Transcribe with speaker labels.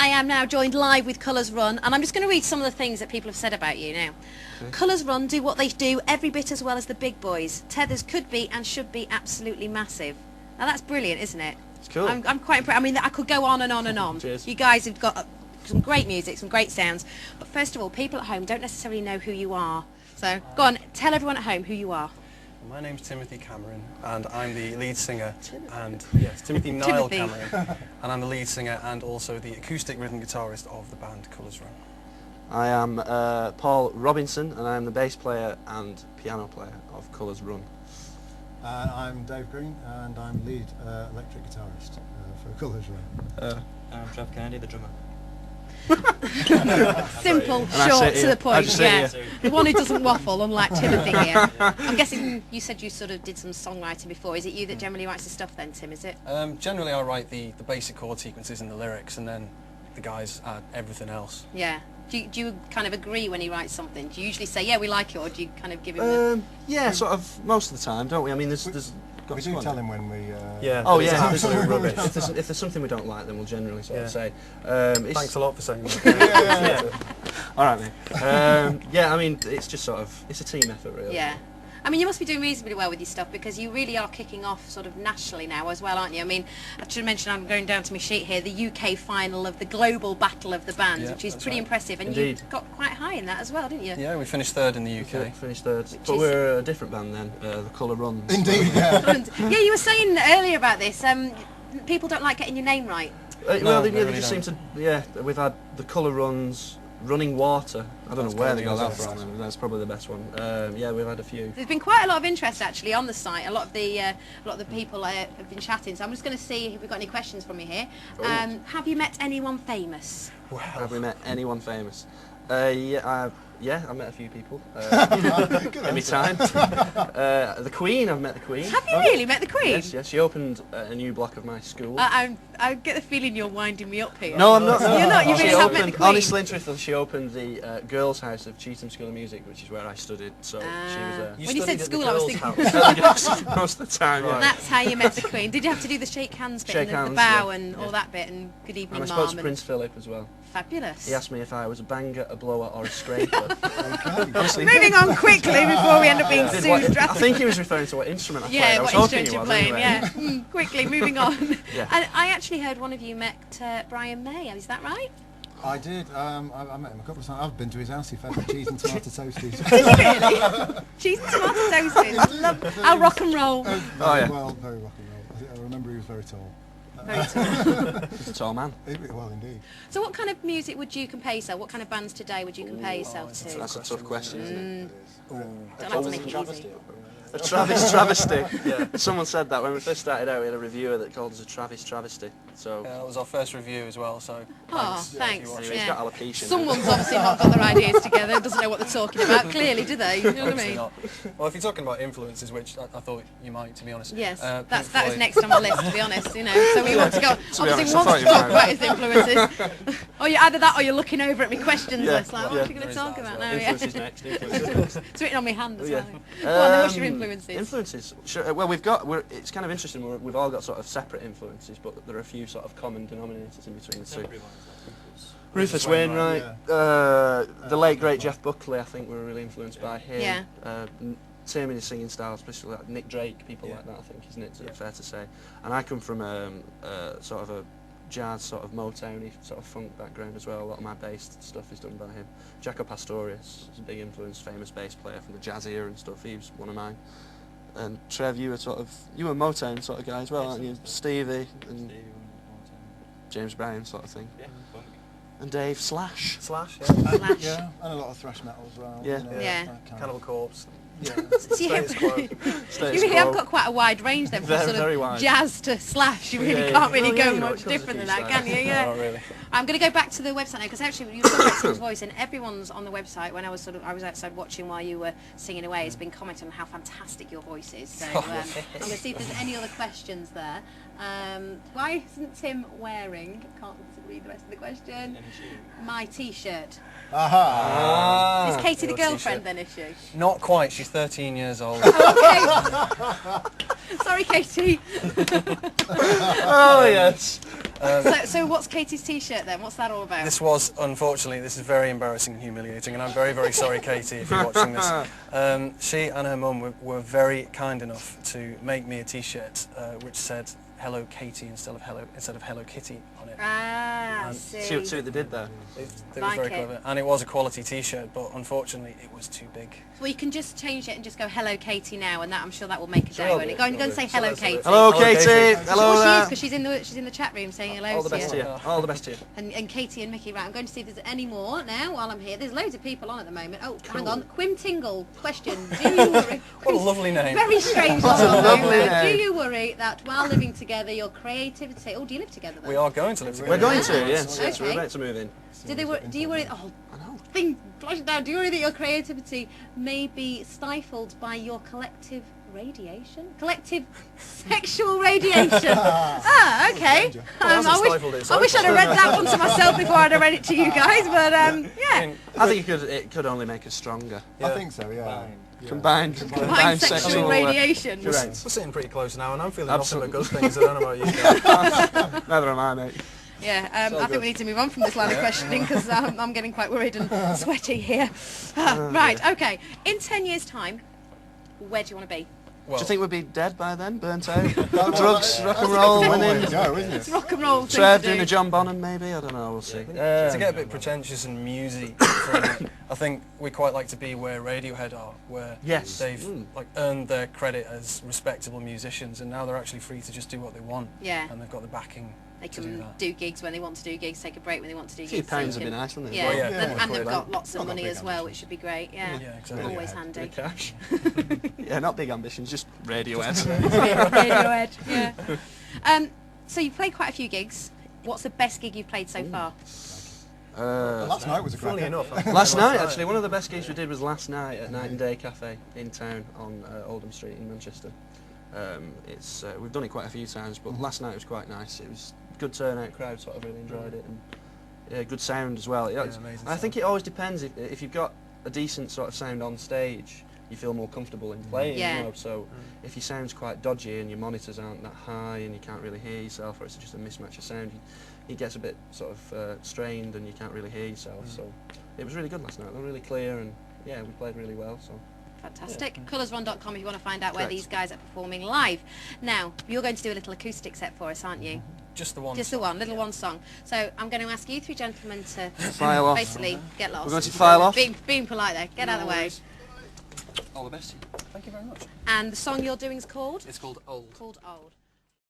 Speaker 1: I am now joined live with Colours Run, and I'm just going to read some of the things that people have said about you now. Okay. Colours Run do what they do every bit as well as the big boys. Tethers could be and should be absolutely massive. Now that's brilliant, isn't it?
Speaker 2: It's cool.
Speaker 1: I'm quite impressed. I mean, I could go on and on and on.
Speaker 2: Cheers.
Speaker 1: You guys have got some great music, some great sounds. But first of all, people at home don't necessarily know who you are. So go on, tell everyone at home who you are.
Speaker 3: My name's Timothy Cameron, and I'm the lead singer, and yes, Timothy Niall Cameron, and I'm the lead singer and also the acoustic rhythm guitarist of the band Colours Run.
Speaker 2: I am Paul Robinson, and I'm the bass player and piano player of Colours Run.
Speaker 4: I'm Dave Green, and I'm lead electric guitarist for Colours Run.
Speaker 5: I'm Trev Kennedy, the drummer.
Speaker 1: Simple, short, to the point. Yeah, the one who doesn't waffle, unlike Timothy here. I'm guessing you said you sort of did some songwriting before. Is it you that generally writes the stuff then, Tim? Is it?
Speaker 3: Generally, I write the basic chord sequences and the lyrics, and then the guys add everything else.
Speaker 1: Yeah. Do you kind of agree when he writes something? Do you usually say, yeah, we like it, or do you kind of give him
Speaker 2: yeah, sort of most of the time, don't we? I mean, there's
Speaker 4: we do tell him when we...
Speaker 3: yeah.
Speaker 2: Oh yeah, absolute rubbish. If there's something we don't like, then we'll generally sort of say...
Speaker 3: Thanks a lot for saying that.
Speaker 2: All right, mate. Yeah, I mean, it's just sort of... It's a team effort, really.
Speaker 1: Yeah. I mean, you must be doing reasonably well with your stuff, because you really are kicking off sort of nationally now as well, aren't you? I mean, I should mention, I'm going down to my sheet here, the UK final of the Global Battle of the Bands, which is pretty impressive, and you got quite high in that as well, didn't you?
Speaker 3: Yeah, we finished third in the UK.
Speaker 2: Finished third, but we're a different band then, the Colour Runs.
Speaker 4: Indeed, yeah.
Speaker 1: Yeah, you were saying earlier about this, people don't like getting your name right.
Speaker 2: Well, they just seem to, yeah, we've had the Colour Runs, Running Water. I don't know where they got that from. That's probably the best one. Yeah, we've had a few.
Speaker 1: There's been quite a lot of interest actually on the site. A lot of the people have been chatting. So I'm just going to see if we've got any questions from you here. Have you met anyone famous?
Speaker 2: Wow. Have we met anyone famous? Yeah, I've met a few people. Every time. The Queen, I've met the Queen.
Speaker 1: Have you really met the Queen?
Speaker 2: Yes. She opened a new block of my school.
Speaker 1: I get the feeling you're winding me up here.
Speaker 2: No, I'm not.
Speaker 1: You're not. You really have met the Queen.
Speaker 2: Honestly and truthfully, she opened the girls' house of Cheetham School of Music, which is where I studied. So she was.
Speaker 1: When you said school, I was thinking.
Speaker 2: Most of the time.
Speaker 1: Right. That's how you met the Queen. Did you have to do the shake hands bit, and the bow, and all that bit, and good evening,
Speaker 2: and I
Speaker 1: ma'am?
Speaker 2: spoke to Prince Philip as well.
Speaker 1: Fabulous.
Speaker 2: He asked me if I was a banger, a blower, or a scraper.
Speaker 1: Moving on quickly before we end up being sued.
Speaker 2: I think he was referring to what instrument I played.
Speaker 1: Yeah, what instrument you're playing,
Speaker 2: anyway.
Speaker 1: yeah. Quickly, moving on.
Speaker 2: Yeah.
Speaker 1: And I actually heard one of you met Brian May, is that right?
Speaker 4: I did. I met him a couple of times. I've been to his house. He fed me cheese and tomato toasties.
Speaker 1: Did he really? Cheese and tomato toasties. Love our rock and roll.
Speaker 4: Very rock and roll. I remember he was very tall.
Speaker 1: Very tall.
Speaker 2: He's a tall man.
Speaker 4: Well, indeed.
Speaker 1: So what kind of music would you compare yourself? What kind of bands today would you compare yourself to?
Speaker 2: That's a tough question, isn't it?
Speaker 1: Don't have to make it easy.
Speaker 2: A Travis travesty. Yeah. Someone said that when we first started out. We had a reviewer that called us a Travis travesty. So
Speaker 3: that was our first review as well. So
Speaker 1: thanks.
Speaker 2: Anyway, he's got alopecia.
Speaker 1: Someone's obviously not got their ideas together. Doesn't know what they're talking about. Clearly, do they? You know what I mean?
Speaker 3: Not. Well, if you're talking about influences, which I thought you might, to be honest.
Speaker 1: Yes, that was next on the list, to be honest. You know, so we want to go. Obviously,
Speaker 2: honest,
Speaker 1: want to talk about his influences. Or you either that, or you're looking over at me questions list, like, what are you going to talk about now?
Speaker 2: Influences next. Influences.
Speaker 1: It's written on my hand as well. Go on, then, what's your influences?
Speaker 2: Influences. Sure, well, it's kind of interesting. We've all got sort of separate influences, but there are a few sort of common denominators in between the two. Rufus Wainwright, the late great Jeff Buckley, I think we were really influenced by him. Tim in his singing style, especially like Nick Drake, people like that, I think, isn't it? Fair to say. And I come from sort of a jazz, sort of Motown-y, sort of funk background as well. A lot of my bass stuff is done by him. Jaco Pastorius is a big influence, famous bass player from the jazz era and stuff. He was one of mine. And Trev, you were Motown sort of guy as well, aren't you? Stevie and James Brown sort of thing.
Speaker 5: Yeah, funk.
Speaker 2: And Dave Slash.
Speaker 3: Slash, yeah.
Speaker 4: Yeah, and a lot of thrash metal as well.
Speaker 2: Yeah.
Speaker 4: You know,
Speaker 1: Yeah.
Speaker 3: Cannibal Corpse.
Speaker 4: Yeah.
Speaker 1: So you really have got quite a wide range then, from sort of jazz to Slash. You really can't really go much different than that, can you? Yeah.
Speaker 3: Oh, really?
Speaker 1: I'm going to go back to the website now, because actually you were talking about Tim's voice, and everyone's on the website. When I was outside watching while you were singing away, has been commenting on how fantastic your voice is. So I'm going to see if there's any other questions there. Why isn't Tim wearing? Can't read the rest of the question. My T-shirt.
Speaker 4: Aha!
Speaker 1: Is Katie the girlfriend then, is she?
Speaker 3: Not quite. She's 13 years old.
Speaker 1: Okay. Sorry, Katie.
Speaker 2: Oh yes.
Speaker 1: So what's Katie's T-shirt then? What's that all about?
Speaker 3: This was, unfortunately, this is very embarrassing and humiliating, and I'm very, very sorry, Katie, if you're watching this. She and her mum were very kind enough to make me a T-shirt which said Hello Katie instead of Hello Kitty on it.
Speaker 1: Ah,
Speaker 3: And
Speaker 2: See what they did there.
Speaker 3: They were
Speaker 1: Like
Speaker 3: very
Speaker 1: it.
Speaker 3: clever, and it was a quality T-shirt, but unfortunately it was too big.
Speaker 1: Well, you can just change it and just go Hello Katie now, and that I'm sure that will make a day.
Speaker 2: Sure,
Speaker 1: Won't it? Go and say Hello Katie.
Speaker 2: Hello,
Speaker 3: Hello,
Speaker 2: Katie.
Speaker 3: Katie.
Speaker 2: Hello.
Speaker 1: Well, she is, because she's in the chat room saying hello
Speaker 2: All the
Speaker 1: to
Speaker 2: best to
Speaker 1: you.
Speaker 2: you. All the best to you.
Speaker 1: And Katie and Mickey, right, I'm going to see if there's any more now while I'm here. There's loads of people on at the moment. Oh, hang on. Quim Tingle, question. Do you worry?
Speaker 3: What a lovely name.
Speaker 1: Very strange.
Speaker 2: What a lovely name.
Speaker 1: Do you worry that while living together, your creativity... Oh, do you live together then?
Speaker 3: We are going to live together.
Speaker 2: We're going to, yes.
Speaker 1: Okay.
Speaker 2: Yes, we're about to move in.
Speaker 1: Do you worry... Oh, thing, flush it down. Do you worry that your creativity may be stifled by your collective radiation? Collective sexual radiation. Okay. I wish I'd have read that one to myself before I'd have read it to you guys, but yeah.
Speaker 2: I think it could only make us stronger.
Speaker 4: I think so, yeah.
Speaker 2: Combined
Speaker 1: Combined sexual radiation.
Speaker 2: Correct.
Speaker 3: We're sitting pretty close now, and I'm feeling
Speaker 2: Absolutely.
Speaker 3: nothing but good things. I don't know about you guys.
Speaker 2: Neither am I, mate.
Speaker 1: Yeah, I think we need to move on from this line of questioning because I'm getting quite worried and sweaty here. Right, okay. In 10 years' time, where do you want to be?
Speaker 2: Do you think we'd be dead by then? Burnt out? Drugs, rock and roll, winning?
Speaker 4: Go, isn't
Speaker 1: It's
Speaker 4: it?
Speaker 1: rock and roll thing
Speaker 2: Trev
Speaker 1: to
Speaker 2: doing
Speaker 1: do.
Speaker 2: a John Bonham, maybe? I don't know, we'll see.
Speaker 3: To get a bit pretentious and musy, for a minute, I think we quite like to be where Radiohead are, where
Speaker 2: Yes.
Speaker 3: they've like earned their credit as respectable musicians, and now they're actually free to just do what they want.
Speaker 1: Yeah.
Speaker 3: And they've got the backing
Speaker 1: They
Speaker 3: to do
Speaker 1: can
Speaker 3: that.
Speaker 1: do gigs when they want to do gigs, take a break when they want to do
Speaker 2: A
Speaker 1: gigs.
Speaker 2: few
Speaker 1: so
Speaker 2: pounds
Speaker 1: you
Speaker 2: would be
Speaker 1: can-
Speaker 2: nice, wouldn't it?
Speaker 1: Yeah,
Speaker 3: Well, yeah.
Speaker 1: and they've
Speaker 2: quid.
Speaker 1: got lots of
Speaker 4: Not got
Speaker 1: money
Speaker 4: big
Speaker 1: as well,
Speaker 4: ambitions.
Speaker 1: which would be great. Yeah,
Speaker 3: Yeah, exactly.
Speaker 1: always
Speaker 2: Big
Speaker 1: handy.
Speaker 2: cash. Yeah, not big ambitions, just Radiohead.
Speaker 1: Radiohead, yeah. So you've played quite a few gigs. What's the best gig you've played so far?
Speaker 4: Last night was a
Speaker 3: Funnily
Speaker 4: cracker.
Speaker 3: enough,
Speaker 2: Last night, actually, one of the best gigs we did was last night at Night and Day Cafe in town on Oldham Street in Manchester. We've done it quite a few times, but last night was quite nice. It was good turnout, crowd sort of really enjoyed it, and yeah, good sound as well.
Speaker 3: amazing
Speaker 2: I think it always depends if you've got a decent sort of sound on stage, you feel more comfortable in playing.
Speaker 1: Yeah.
Speaker 2: You know? So if your sound's quite dodgy and your monitors aren't that high and you can't really hear yourself, or it's just a mismatch of sound, it gets a bit sort of strained and you can't really hear yourself. So it was really good last night. They were really clear, and yeah, we played really well. So.
Speaker 1: Fantastic. Colorsrun.com if you want to find out where
Speaker 2: Correct.
Speaker 1: these guys are performing live. Now, you're going to do a little acoustic set for us, aren't you?
Speaker 3: just the one.
Speaker 1: Just the
Speaker 3: song.
Speaker 1: one, little one song. So I'm going to ask you three gentlemen to
Speaker 2: File off.
Speaker 1: basically get lost.
Speaker 2: We're going to file off.
Speaker 1: Being polite there. Get out of the way.
Speaker 2: All the best to you.
Speaker 3: Thank you very much.
Speaker 1: And the song you're doing is called?
Speaker 3: It's called Old.
Speaker 1: Called Old.